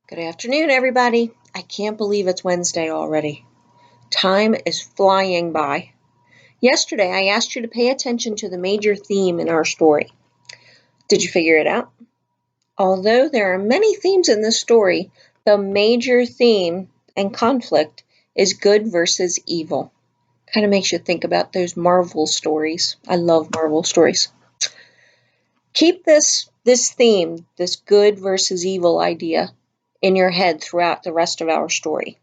Good afternoon, everybody. I can't believe it's Wednesday already. Time is flying by. Yesterday, I asked you to pay attention to the major theme in our story. Did you figure it out? Although there are many themes in this story, the major theme and conflict is good versus evil. Kind of makes you think about those Marvel stories. I love Marvel stories. Keep this theme, this good versus evil idea, in your head throughout the rest of our story.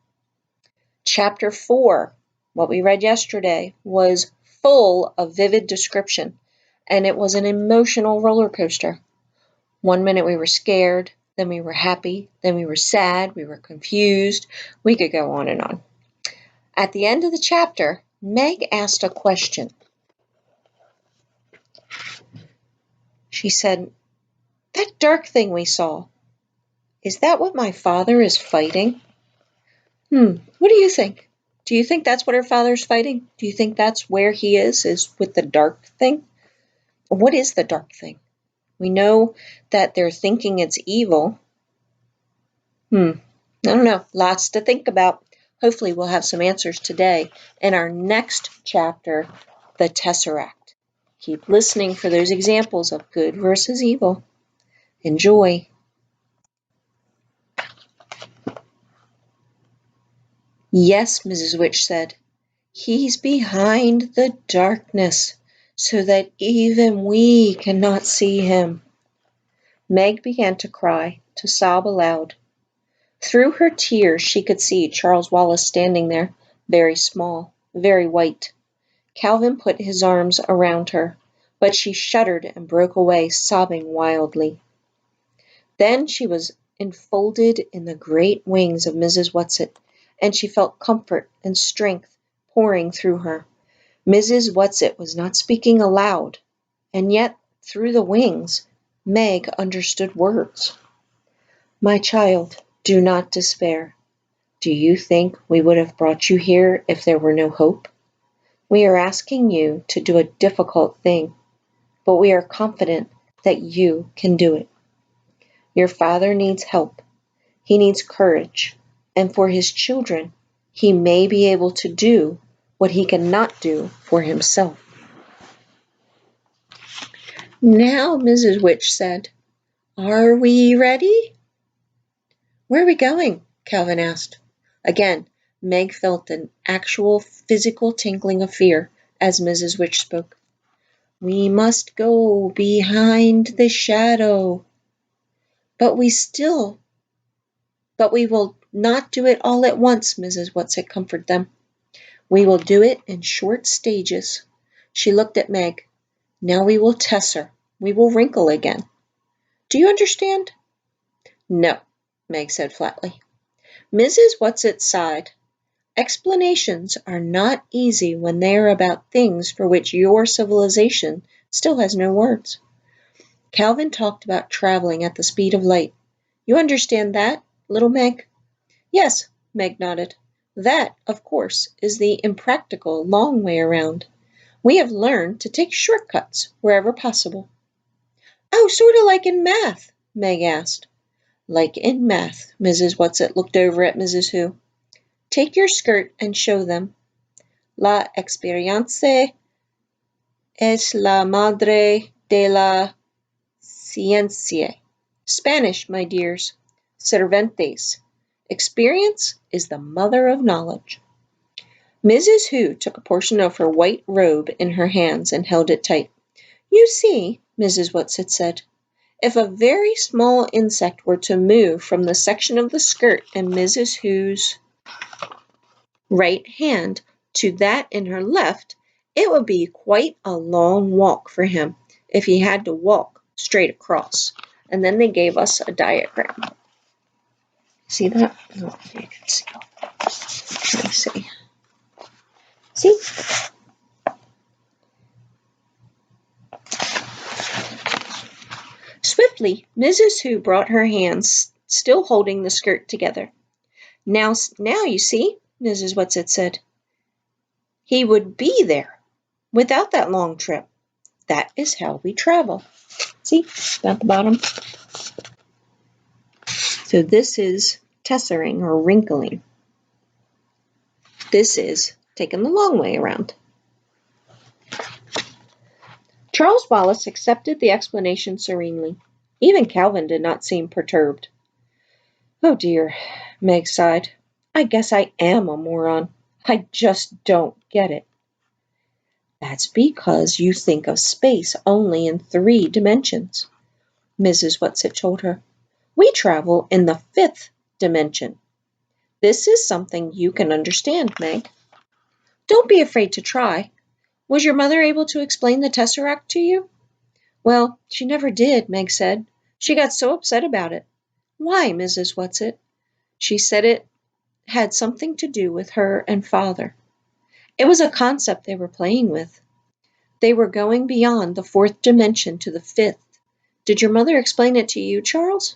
Chapter 4, what we read yesterday, was full of vivid description, and it was an emotional roller coaster. One minute we were scared, then we were happy, then we were sad, we were confused. We could go on and on. At the end of the chapter, Meg asked a question. She said, "That dark thing we saw, is that what my father is fighting?" What do you think? Do you think that's what her father's fighting? Do you think that's where he is with the dark thing? What is the dark thing? We know that they're thinking it's evil. I don't know. Lots to think about. Hopefully we'll have some answers today in our next chapter, the Tesseract. Keep listening for those examples of good versus evil. Enjoy. "Yes," Mrs. Witch said. "He's behind the darkness, so that even we cannot see him." Meg began to cry, to sob aloud. Through her tears she could see Charles Wallace standing there, very small, very white. Calvin put his arms around her, but she shuddered and broke away, sobbing wildly. Then she was enfolded in the great wings of Mrs. Whatsit, and she felt comfort and strength pouring through her. Mrs. Whatsit was not speaking aloud, and yet, through the wings, Meg understood words. "My child, do not despair. Do you think we would have brought you here if there were no hope? We are asking you to do a difficult thing, but we are confident that you can do it. Your father needs help. He needs courage, and for his children, he may be able to do what he cannot do for himself." "Now," Mrs. Witch said, "are we ready?" "Where are we going?" Calvin asked. Again, Meg felt an actual physical tingling of fear as Mrs. Witch spoke. "We must go behind the shadow." But we will not do it all at once," Mrs. Whatsit comforted them. "We will do it in short stages." She looked at Meg. "Now we will tesser. We will wrinkle again. Do you understand?" "No," Meg said flatly. Mrs. Whatsit sighed. "Explanations are not easy when they are about things for which your civilization still has no words. Calvin talked about traveling at the speed of light. You understand that, little Meg?" "Yes," Meg nodded. "That, of course, is the impractical, long way around. We have learned to take shortcuts wherever possible." "Oh, sort of like in math?" Meg asked. "Like in math." Mrs. Whatsit looked over at Mrs. Who. "Take your skirt and show them. La experiencia es la madre de la ciencia. Spanish, my dears. Cervantes. Experience is the mother of knowledge." Mrs. Who took a portion of her white robe in her hands and held it tight. "You see," Mrs. Whatsit said, "if a very small insect were to move from the section of the skirt in Mrs. Who's right hand to that in her left, it would be quite a long walk for him if he had to walk straight across." And then they gave us a diagram. See that? I don't know if you can see. Let me see. See? Swiftly, Mrs. Who brought her hands, still holding the skirt together. Now you see," Mrs. Whatsit said. "He would be there without that long trip. That is how we travel. See, down at the bottom. So So this is tessering or wrinkling. This is taking the long way around. Charles Wallace accepted the explanation serenely. Even Calvin did not seem perturbed. Oh dear, Meg sighed. I guess I am a moron. I just don't get it. That's because you think of space only in 3 dimensions, Mrs. Whatsit told her. We travel in the 5th dimension. This is something you can understand, Meg. Don't be afraid to try. Was your mother able to explain the Tesseract to you? Well, she never did, Meg said. She got so upset about it. Why, Mrs. Whatsit? She said it had something to do with her and Father. It was a concept they were playing with. They were going beyond the 4th dimension to the 5th. Did your mother explain it to you, Charles?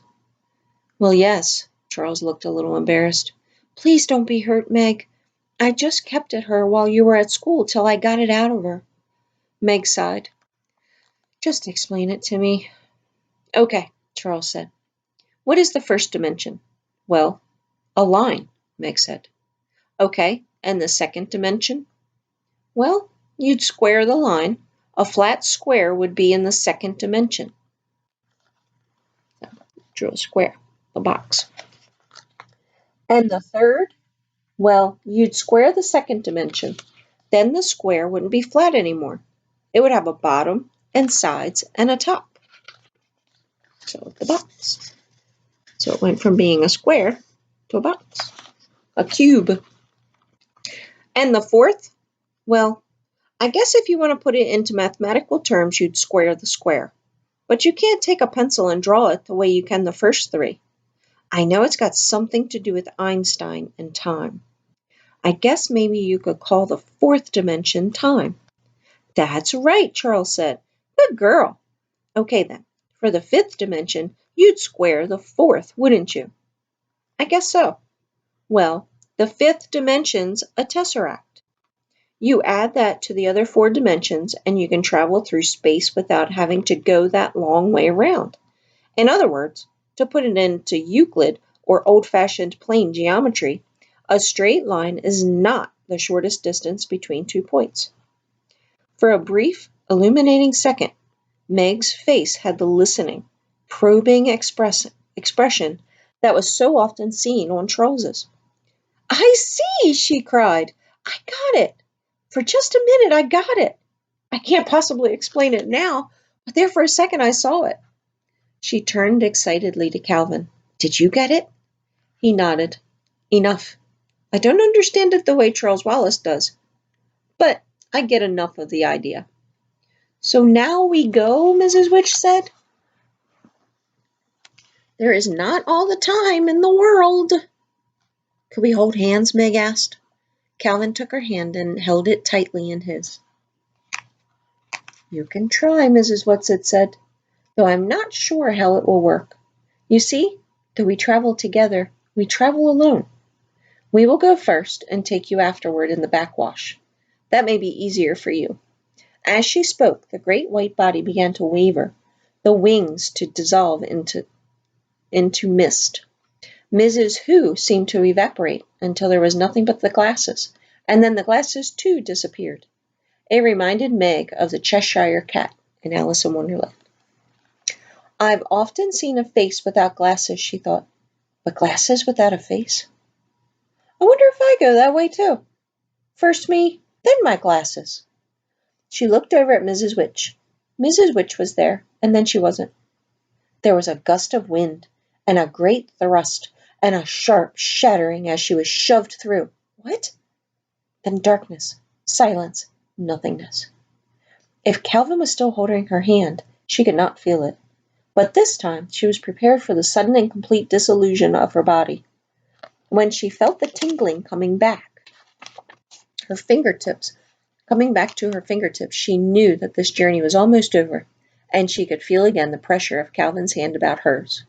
Well, yes. Charles looked a little embarrassed. Please don't be hurt, Meg. I just kept it her while you were at school till I got it out of her. Meg sighed. Just explain it to me. Okay, Charles said. What is the 1st dimension? Well, a line, Meg said. Okay, and the 2nd dimension? Well, you'd square the line. A flat square would be in the 2nd dimension. So, drew a square, a box. And the 3rd? Well, you'd square the 2nd dimension. Then the square wouldn't be flat anymore. It would have a bottom and sides and a top. So the box. So it went from being a square to a box, a cube. And the 4th? Well, I guess if you want to put it into mathematical terms, you'd square the square. But you can't take a pencil and draw it the way you can the first 3. I know it's got something to do with Einstein and time. I guess maybe you could call the 4th dimension time. That's right, Charles said. Good girl. Okay then, for the 5th dimension, you'd square the 4th, wouldn't you? I guess so. Well, the 5th dimension's a tesseract. You add that to the other 4 dimensions and you can travel through space without having to go that long way around. In other words, to put it into Euclid or old-fashioned plane geometry, a straight line is not the shortest distance between 2 points. For a brief, illuminating second, Meg's face had the listening, probing expression that was so often seen on Charles's. I see, she cried. I got it. For just a minute, I got it. I can't possibly explain it now, but there for a second I saw it. She turned excitedly to Calvin. Did you get it? He nodded. Enough. I don't understand it the way Charles Wallace does, but I get enough of the idea. So now we go, Mrs. Witch said. There is not all the time in the world. Could we hold hands, Meg asked. Calvin took her hand and held it tightly in his. You can try, Mrs. Whatsit said, though I'm not sure how it will work. You see, though we travel together, we travel alone. We will go first and take you afterward in the backwash. That may be easier for you. As she spoke, the great white body began to waver, the wings to dissolve into mist. Mrs. Who seemed to evaporate until there was nothing but the glasses, and then the glasses too disappeared. It reminded Meg of the Cheshire Cat in Alice in Wonderland. I've often seen a face without glasses, she thought, but glasses without a face? I wonder if I go that way too. First me, then my glasses. She looked over at Mrs. Witch. Mrs. Witch was there, and then she wasn't. There was a gust of wind, and a great thrust, and a sharp shattering as she was shoved through. What? Then darkness, silence, nothingness. If Calvin was still holding her hand, she could not feel it. But this time she was prepared for the sudden and complete dissolution of her body. When she felt the tingling coming back to her fingertips, she knew that this journey was almost over, and she could feel again the pressure of Calvin's hand about hers.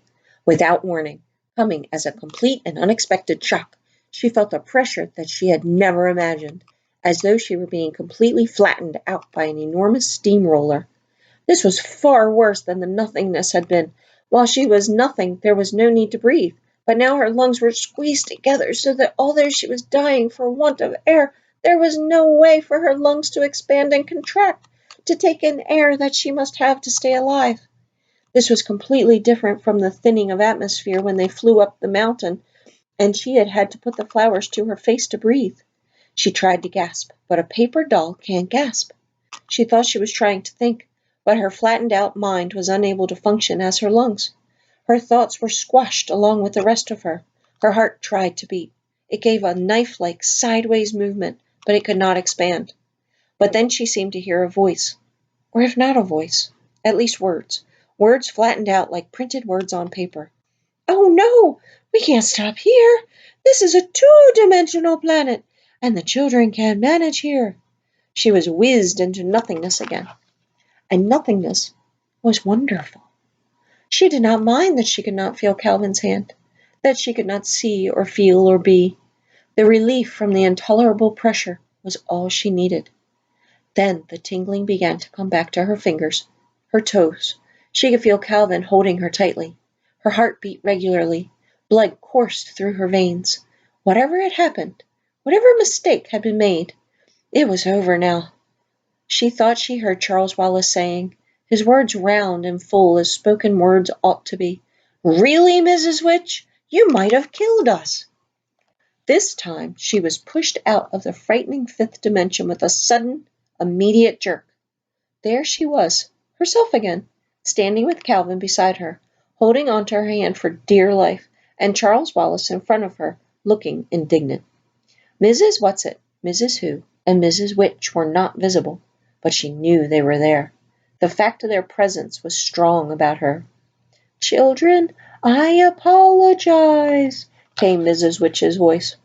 Without warning, coming as a complete and unexpected shock, she felt a pressure that she had never imagined, as though she were being completely flattened out by an enormous steamroller. This was far worse than the nothingness had been. While she was nothing, there was no need to breathe, but now her lungs were squeezed together so that although she was dying for want of air, there was no way for her lungs to expand and contract to take in air that she must have to stay alive. This was completely different from the thinning of atmosphere when they flew up the mountain and she had had to put the flowers to her face to breathe. She tried to gasp, but a paper doll can't gasp. She thought she was trying to think, but her flattened out mind was unable to function as her lungs. Her thoughts were squashed along with the rest of her. Her heart tried to beat. It gave a knife-like sideways movement, but it could not expand. But then she seemed to hear a voice, or if not a voice, at least words. Words flattened out like printed words on paper. "Oh no, we can't stop here. This is a two-dimensional planet, and the children can't manage here." She was whizzed into nothingness again. And nothingness was wonderful. She did not mind that she could not feel Calvin's hand, that she could not see or feel or be. The relief from the intolerable pressure was all she needed. Then the tingling began to come back to her fingers, her toes. She could feel Calvin holding her tightly. Her heart beat regularly. Blood coursed through her veins. Whatever had happened, whatever mistake had been made, it was over now. She thought she heard Charles Wallace saying, his words round and full as spoken words ought to be, "Really, Mrs. Witch, you might have killed us." This time she was pushed out of the frightening fifth dimension with a sudden, immediate jerk. There she was, herself again, standing with Calvin beside her, holding on to her hand for dear life, and Charles Wallace in front of her, looking indignant. Mrs. Whatsit, Mrs. Who, and Mrs. Witch were not visible, but she knew they were there. The fact of their presence was strong about her. "Children, I apologize," came Mrs. Witch's voice.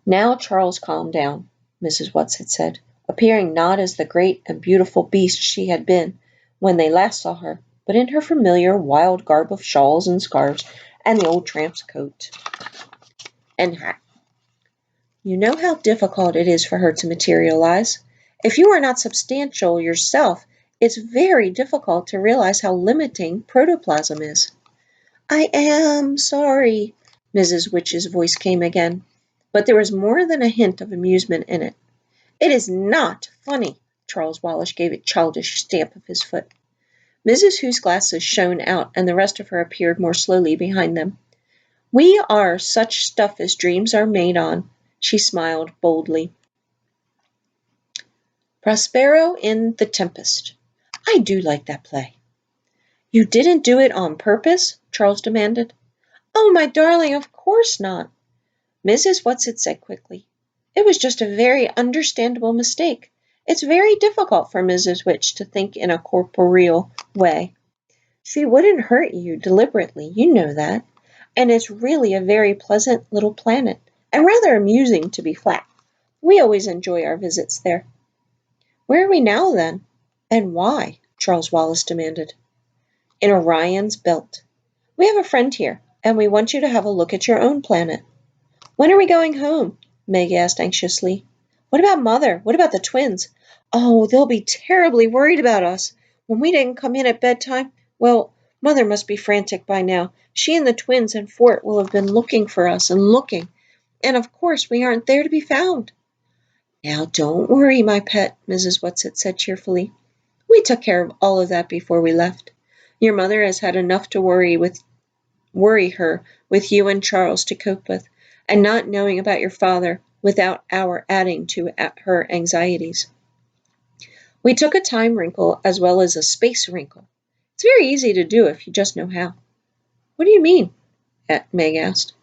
Now Charles calmed down, Mrs. Whatsit said, appearing not as the great and beautiful beast she had been when they last saw her, but in her familiar wild garb of shawls and scarves and the old tramp's coat and hat. "You know how difficult it is for her to materialize. If you are not substantial yourself, it's very difficult to realize how limiting protoplasm is." "I am sorry," Mrs. Witch's voice came again, but there was more than a hint of amusement in it. "It is not funny." Charles Wallace gave a childish stamp of his foot. Mrs. Who's glasses shone out, and the rest of her appeared more slowly behind them. "We are such stuff as dreams are made on," she smiled boldly. "Prospero in The Tempest. I do like that play." "You didn't do it on purpose?" Charles demanded. "Oh, my darling, of course not," Mrs. Whatsit said quickly. "It was just a very understandable mistake. It's very difficult for Mrs. Witch to think in a corporeal way. She wouldn't hurt you deliberately, you know that. And it's really a very pleasant little planet, and rather amusing to be flat. We always enjoy our visits there." "Where are we now, then? And why?" Charles Wallace demanded. "In Orion's belt. We have a friend here, and we want you to have a look at your own planet." "When are we going home?" Meg asked anxiously. "What about Mother? What about the twins? Oh, they'll be terribly worried about us. When we didn't come in at bedtime, well, Mother must be frantic by now. She and the twins and Fort will have been looking for us and looking. And of course we aren't there to be found." "Now don't worry, my pet," Mrs. Whatsit said cheerfully. "We took care of all of that before we left. Your mother has had enough to worry her with you and Charles to cope with, and not knowing about your father without our adding to her anxieties. We took a time wrinkle as well as a space wrinkle. It's very easy to do if you just know how." "What do you mean?" Meg asked.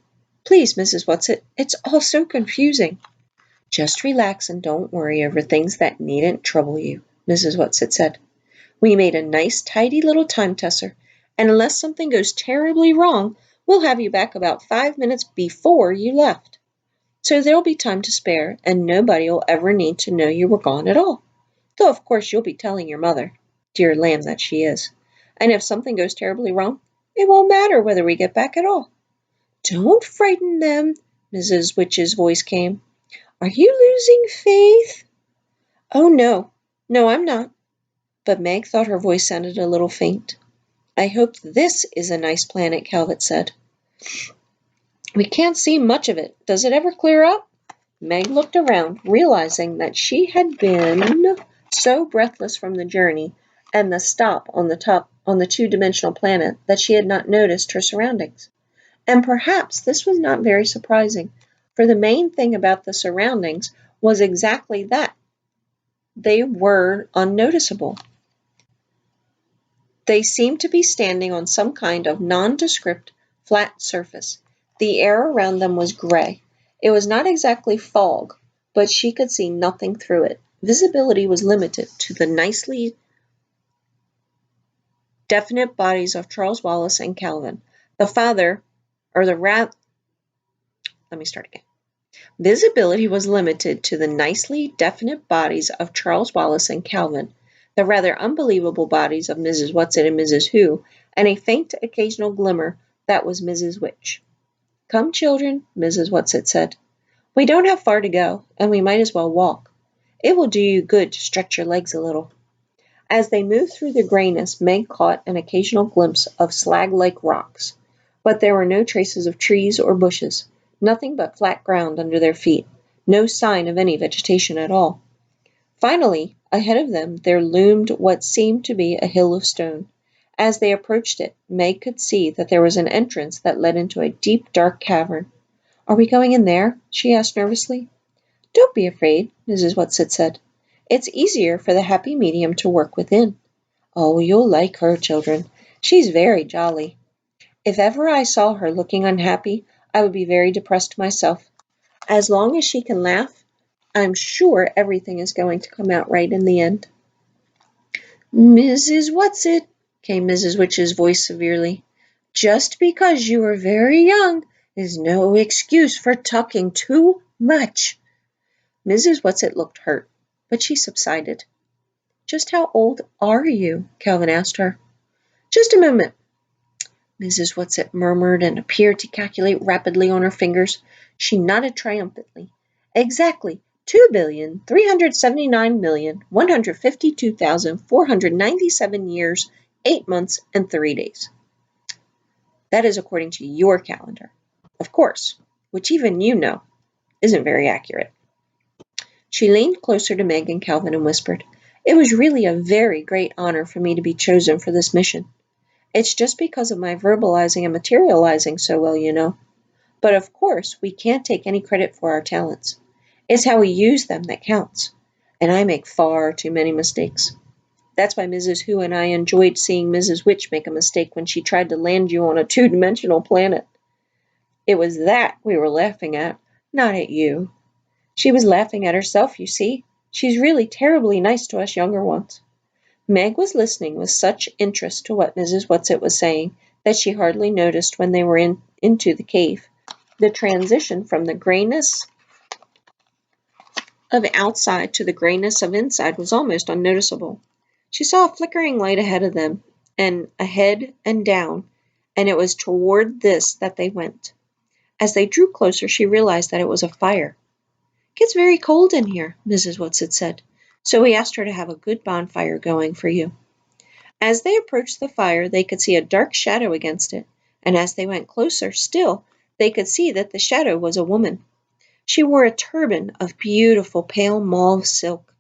"Please, Mrs. Whatsit, it's all so confusing." "Just relax and don't worry over things that needn't trouble you," Mrs. Whatsit said. "We made a nice, tidy little time tesser, and unless something goes terribly wrong, we'll have you back about 5 minutes before you left. So there'll be time to spare, and nobody'll ever need to know you were gone at all. Though, of course, you'll be telling your mother, dear lamb that she is. And if something goes terribly wrong, it won't matter whether we get back at all." "Don't frighten them," Mrs. Witch's voice came. "Are you losing faith?" "Oh, no. No, I'm not." But Meg thought her voice sounded a little faint. "I hope this is a nice planet," Calvert said. We can't see much of it. Does it ever clear up? Meg looked around, realizing that she had been so breathless from the journey and the stop on the two-dimensional planet that she had not noticed her surroundings. And perhaps this was not very surprising, for the main thing about the surroundings was exactly that. They were unnoticeable. They seemed to be standing on some kind of nondescript, flat surface. The air around them was gray. It was not exactly fog, but she could see nothing through it. Visibility was limited to the nicely definite bodies of Charles Wallace and Calvin. The father, or the rat. Let me start again. Visibility was limited to the nicely definite bodies of Charles Wallace and Calvin, the rather unbelievable bodies of Mrs. Whatsit and Mrs. Who, and a faint occasional glimmer that was Mrs. Which. "Come, children," Mrs. Whatsit said. "We don't have far to go, and we might as well walk. It will do you good to stretch your legs a little." As they moved through the grayness, Meg caught an occasional glimpse of slag-like rocks, but there were no traces of trees or bushes, nothing but flat ground under their feet, no sign of any vegetation at all. Finally, ahead of them there loomed what seemed to be a hill of stone. As they approached it, Meg could see that there was an entrance that led into a deep, dark cavern. "Are we going in there?" she asked nervously. "Don't be afraid," Mrs. Whatsit said. "It's easier for the happy medium to work within. Oh, you'll like her, children. She's very jolly. If ever I saw her looking unhappy, I would be very depressed myself. As long as she can laugh, I'm sure everything is going to come out right in the end." "Mrs. Whatsit," came Mrs. Witch's voice severely, "just because you are very young is no excuse for talking too much." Mrs. Whatsit looked hurt, but she subsided. "Just how old are you?" Calvin asked her. "Just a moment," Mrs. Whatsit murmured and appeared to calculate rapidly on her fingers. She nodded triumphantly. "Exactly 2,379,152,497 years, 8 months, and 3 days. That is according to your calendar, of course, which even you know isn't very accurate." She leaned closer to Meg and Calvin and whispered, "It was really a very great honor for me to be chosen for this mission. It's just because of my verbalizing and materializing so well, you know. But of course, we can't take any credit for our talents. It's how we use them that counts. And I make far too many mistakes. That's why Mrs. Who and I enjoyed seeing Mrs. Witch make a mistake when she tried to land you on a two-dimensional planet. It was that we were laughing at, not at you. She was laughing at herself, you see. She's really terribly nice to us younger ones." Meg was listening with such interest to what Mrs. Whatsit was saying that she hardly noticed when they were into the cave. The transition from the grayness of outside to the grayness of inside was almost unnoticeable. She saw a flickering light ahead of them, and ahead and down, and it was toward this that they went. As they drew closer, she realized that it was a fire. "It gets very cold in here," Mrs. Whatsit said, "so we asked her to have a good bonfire going for you." As they approached the fire, they could see a dark shadow against it, and as they went closer still, they could see that the shadow was a woman. She wore a turban of beautiful pale mauve silk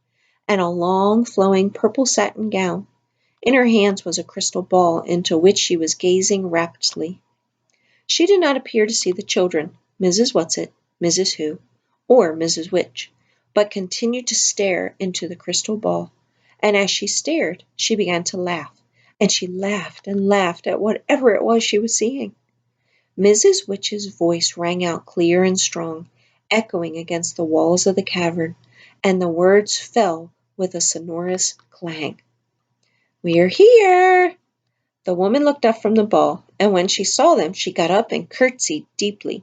and a long, flowing purple satin gown. In her hands was a crystal ball into which she was gazing raptly. She did not appear to see the children, Mrs. Whatsit, Mrs. Who, or Mrs. Witch, but continued to stare into the crystal ball. And as she stared, she began to laugh, and she laughed and laughed at whatever it was she was seeing. Mrs. Witch's voice rang out clear and strong, echoing against the walls of the cavern, and the words fell with a sonorous clang. "We're here!" The woman looked up from the ball, and when she saw them, she got up and curtsied deeply.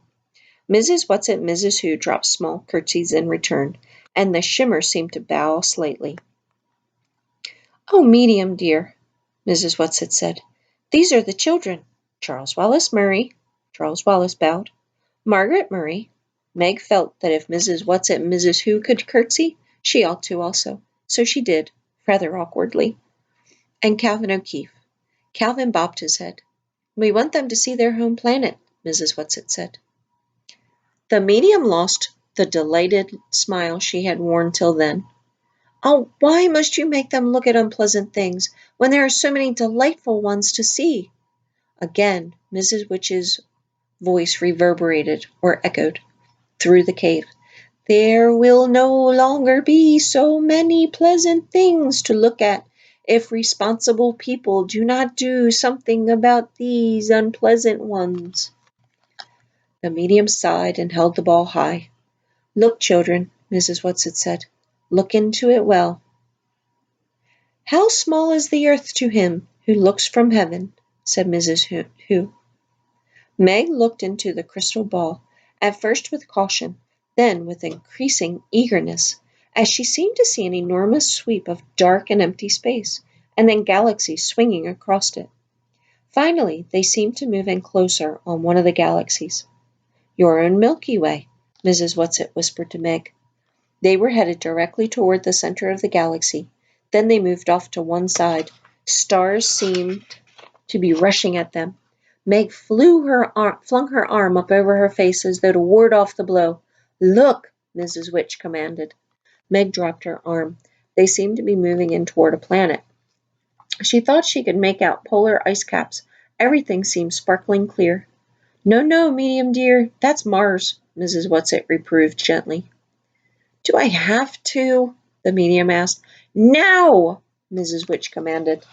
Mrs. Whatsit and Mrs. Who dropped small curtsies in return, and the shimmer seemed to bow slightly. "Oh, medium dear," Mrs. Whatsit said, "these are the children. Charles Wallace Murray." Charles Wallace bowed. "Margaret Murray." Meg felt that if Mrs. Whatsit and Mrs. Who could curtsy, she ought to also, so she did, rather awkwardly. "And Calvin O'Keefe." Calvin bobbed his head. "We want them to see their home planet," Mrs. Whatsit said. The medium lost the delighted smile she had worn till then. Oh, why must you make them look at unpleasant things when there are so many delightful ones to see? Again, Mrs. Witch's voice reverberated or echoed through the cave. There will no longer be so many pleasant things to look at if responsible people do not do something about these unpleasant ones. The medium sighed and held the ball high. Look, children, Mrs. Whatsit said. Look into it well. How small is the earth to him who looks from heaven, said Mrs. Who. Meg looked into the crystal ball, at first with caution, then with increasing eagerness, as she seemed to see an enormous sweep of dark and empty space, and then galaxies swinging across it. Finally, they seemed to move in closer on one of the galaxies. Your own Milky Way, Mrs. Whatsit whispered to Meg. They were headed directly toward the center of the galaxy. Then they moved off to one side. Stars seemed to be rushing at them. Meg flung her arm up over her face as though to ward off the blow. Look, Mrs. Witch commanded. Meg dropped her arm. They seemed to be moving in toward a planet. She thought she could make out polar ice caps. Everything seemed sparkling clear. No, no, medium dear, that's Mars, Mrs. Whatsit reproved gently. Do I have to? The medium asked. Now, Mrs. Witch commanded.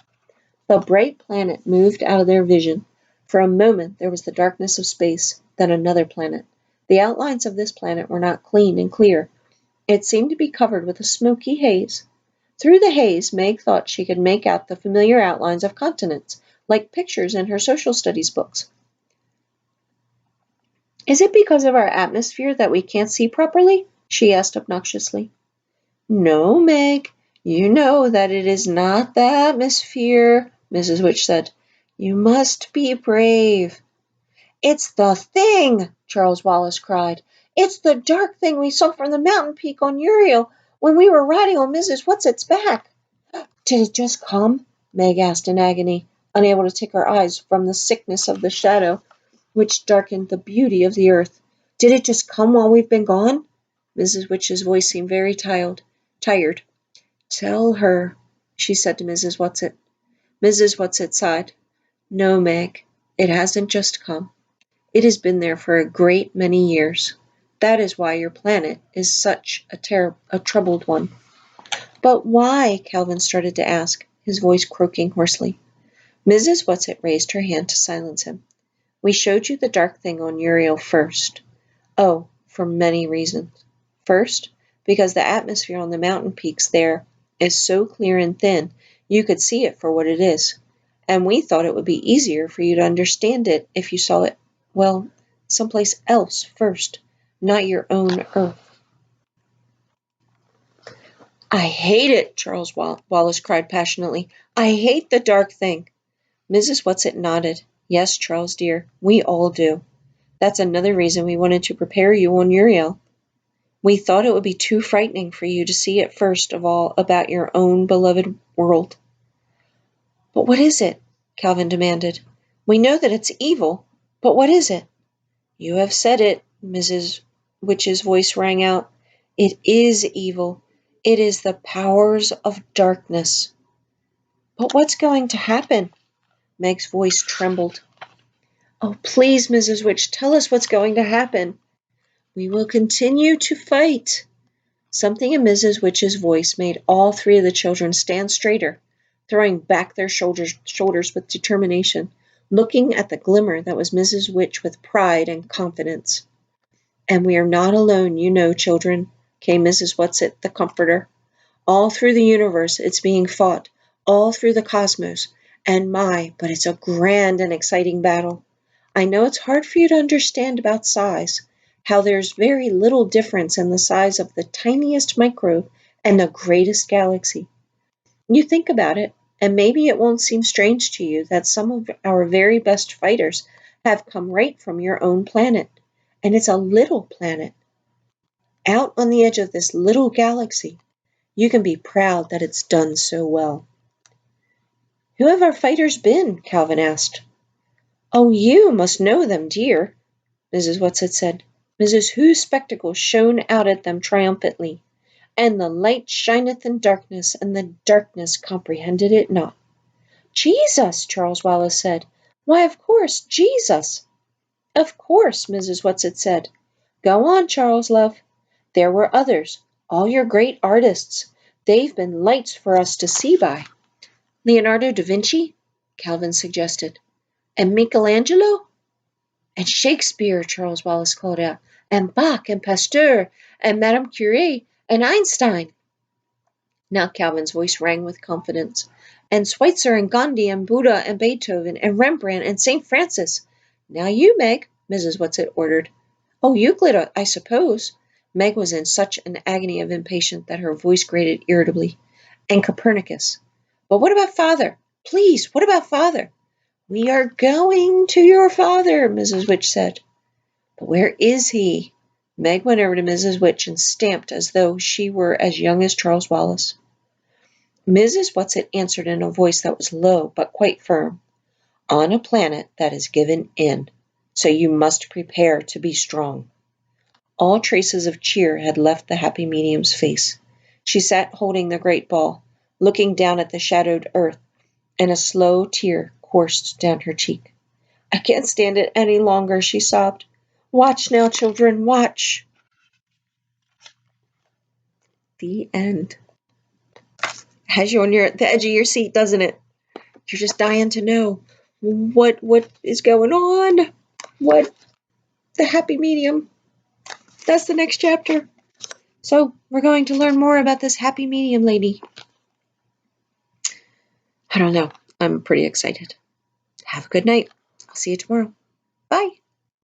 The bright planet moved out of their vision. For a moment there was the darkness of space, then another planet. The outlines of this planet were not clean and clear. It seemed to be covered with a smoky haze. Through the haze, Meg thought she could make out the familiar outlines of continents, like pictures in her social studies books. Is it because of our atmosphere that we can't see properly? She asked obnoxiously. No, Meg, you know that it is not the atmosphere, Mrs. Witch said. You must be brave. It's the thing, Charles Wallace cried. It's the dark thing we saw from the mountain peak on Uriel when we were riding on Mrs. Whatsit's back. Did it just come? Meg asked in agony, unable to take her eyes from the sickness of the shadow which darkened the beauty of the earth. Did it just come while we've been gone? Mrs. Witch's voice seemed very tired. Tell her, she said to Mrs. Whatsit. Mrs. Whatsit sighed. No, Meg, it hasn't just come. It has been there for a great many years. That is why your planet is such a troubled one. But why? Calvin started to ask, his voice croaking hoarsely. Mrs. Whatsit raised her hand to silence him. We showed you the dark thing on Uriel first. Oh, for many reasons. First, because the atmosphere on the mountain peaks there is so clear and thin, you could see it for what it is. And we thought it would be easier for you to understand it if you saw it, well, someplace else first, not your own Earth. I hate it, Charles Wallace cried passionately. I hate the dark thing. Mrs. Whatsit nodded. Yes, Charles dear, we all do. That's another reason we wanted to prepare you on Uriel. We thought it would be too frightening for you to see it first of all about your own beloved world. But what is it? Calvin demanded. We know that it's evil, but what is it? You have said it, Mrs. Witch's voice rang out. It is evil. It is the powers of darkness. But what's going to happen? Meg's voice trembled. Oh, please, Mrs. Witch, tell us what's going to happen. We will continue to fight. Something in Mrs. Witch's voice made all three of the children stand straighter, throwing back their shoulders with determination, looking at the glimmer that was Mrs. Witch with pride and confidence. And we are not alone, you know, children, came Mrs. Whatsit, the comforter. All through the universe it's being fought, all through the cosmos, and but it's a grand and exciting battle. I know it's hard for you to understand about size, how there's very little difference in the size of the tiniest microbe and the greatest galaxy. You think about it, and maybe it won't seem strange to you that some of our very best fighters have come right from your own planet. And it's a little planet. Out on the edge of this little galaxy, you can be proud that it's done so well. Who have our fighters been? Calvin asked. Oh, you must know them, dear, Mrs. Whatsit said. Mrs. Who's spectacles shone out at them triumphantly. And the light shineth in darkness, and the darkness comprehended it not. Jesus, Charles Wallace said. Why, of course, Jesus. Of course, Mrs. Whatsit said. Go on, Charles, love. There were others, all your great artists. They've been lights for us to see by. Leonardo da Vinci? Calvin suggested. And Michelangelo? And Shakespeare, Charles Wallace called out. And Bach and Pasteur and Madame Curie and Einstein. Now Calvin's voice rang with confidence. And Schweitzer and Gandhi and Buddha and Beethoven and Rembrandt and St. Francis. Now you, Meg, Mrs. Whatsit ordered. Oh, Euclid, I suppose. Meg was in such an agony of impatience that her voice grated irritably. And Copernicus. But what about father? Please, what about father? We are going to your father, Mrs. Witch said. But where is he? Meg went over to Mrs. Witch and stamped as though she were as young as Charles Wallace. Mrs. Whatsit answered in a voice that was low but quite firm. On a planet that is given in, so you must prepare to be strong. All traces of cheer had left the happy medium's face. She sat holding the great ball, looking down at the shadowed earth, and a slow tear coursed down her cheek. I can't stand it any longer, she sobbed. Watch now, children, watch. The end. Has you on the edge of your seat, doesn't it? You're just dying to know what is going on. What the happy medium. That's the next chapter. So we're going to learn more about this happy medium lady. I don't know. I'm pretty excited. Have a good night. I'll see you tomorrow. Bye.